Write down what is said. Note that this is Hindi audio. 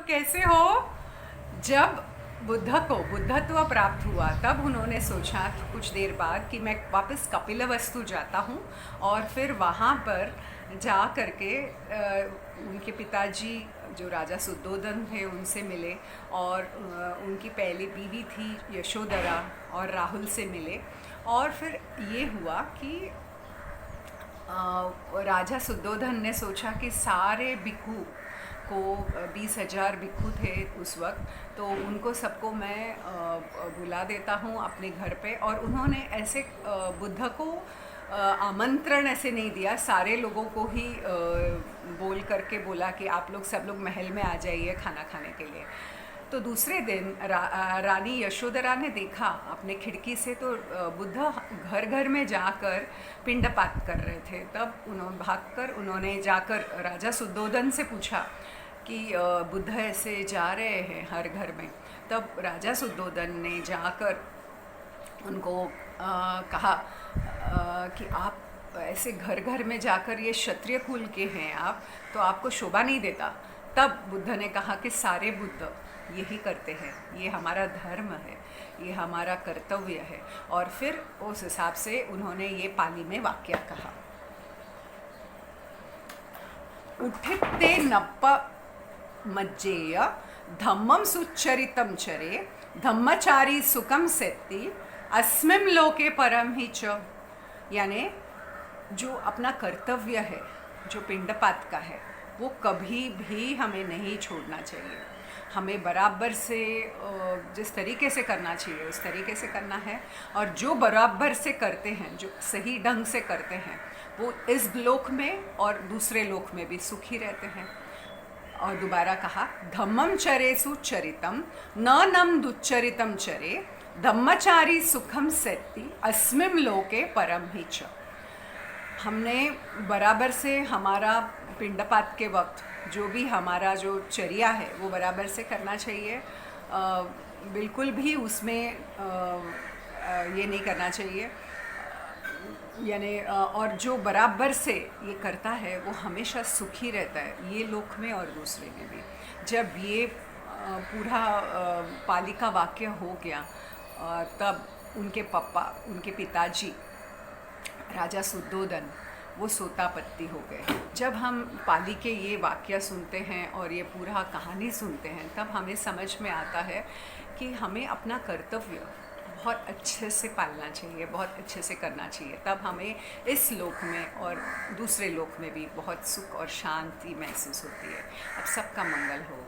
कैसे हो? जब बुद्धत्व प्राप्त हुआ तब उन्होंने सोचा कुछ देर बाद कि मैं वापस कपिलवस्तु जाता हूँ और फिर वहाँ पर जा करके उनके पिताजी जो राजा सुद्धोधन थे उनसे मिले और उनकी पहली बीवी थी यशोधरा और राहुल से मिले। और फिर ये हुआ कि राजा सुद्धोधन ने सोचा कि सारे भिक्खु को 20,000 भिक्खु थे उस वक्त, तो उनको सबको मैं बुला देता हूँ अपने घर पे। और उन्होंने ऐसे बुद्ध को आमंत्रण ऐसे नहीं दिया, सारे लोगों को ही बोल करके बोला कि आप लोग सब लोग महल में आ जाइए खाना खाने के लिए। तो दूसरे दिन रानी यशोधरा ने देखा अपने खिड़की से तो बुद्ध घर घर में जाकर पिंडपात कर रहे थे। तब उन्होंने जाकर राजा सुद्धोधन से पूछा कि बुद्ध ऐसे जा रहे हैं हर घर में। तब राजा सुद्धोधन ने जाकर उनको कहा कि आप ऐसे घर घर में जाकर, ये क्षत्रिय कुल के हैं आप, तो आपको शोभा नहीं देता। तब बुद्ध ने कहा कि सारे बुद्ध यही करते हैं, ये हमारा धर्म है, ये हमारा कर्तव्य है। और फिर उस हिसाब से उन्होंने ये पाली में वाक्य कहा। उठिते नप्प मज्जेय धम्मं सुचरितं चरे धम्मचारी सुखम सेत्ति अस्मिन् लोके परम ही च। यानी जो अपना कर्तव्य है, जो पिंडपात का है, वो कभी भी हमें नहीं छोड़ना चाहिए। हमें बराबर से जिस तरीके से करना चाहिए उस तरीके से करना है। और जो बराबर से करते हैं, जो सही ढंग से करते हैं, वो इस लोक में और दूसरे लोक में भी सुखी रहते हैं। और दोबारा कहा, धम्मं चरेसु चरितम न नम दुच्चरितम चरे धम्मचारी सुखम सेत्ति अस्मिन् लोके परम ही च। हमने बराबर से हमारा पिंडपात के वक्त जो भी हमारा जो चर्या है वो बराबर से करना चाहिए। बिल्कुल भी उसमें ये नहीं करना चाहिए, यानी और जो बराबर से ये करता है वो हमेशा सुखी रहता है, ये लोक में और दूसरे में भी। जब ये पूरा पाली का वाक्य हो गया तब उनके पिताजी राजा सुद्धोधन वो सोतापत्ति हो गए। जब हम पाली के ये वाक्य सुनते हैं और ये पूरा कहानी सुनते हैं तब हमें समझ में आता है कि हमें अपना कर्तव्य बहुत अच्छे से पालना चाहिए, बहुत अच्छे से करना चाहिए। तब हमें इस लोक में और दूसरे लोक में भी बहुत सुख और शांति महसूस होती है। अब सबका मंगल हो।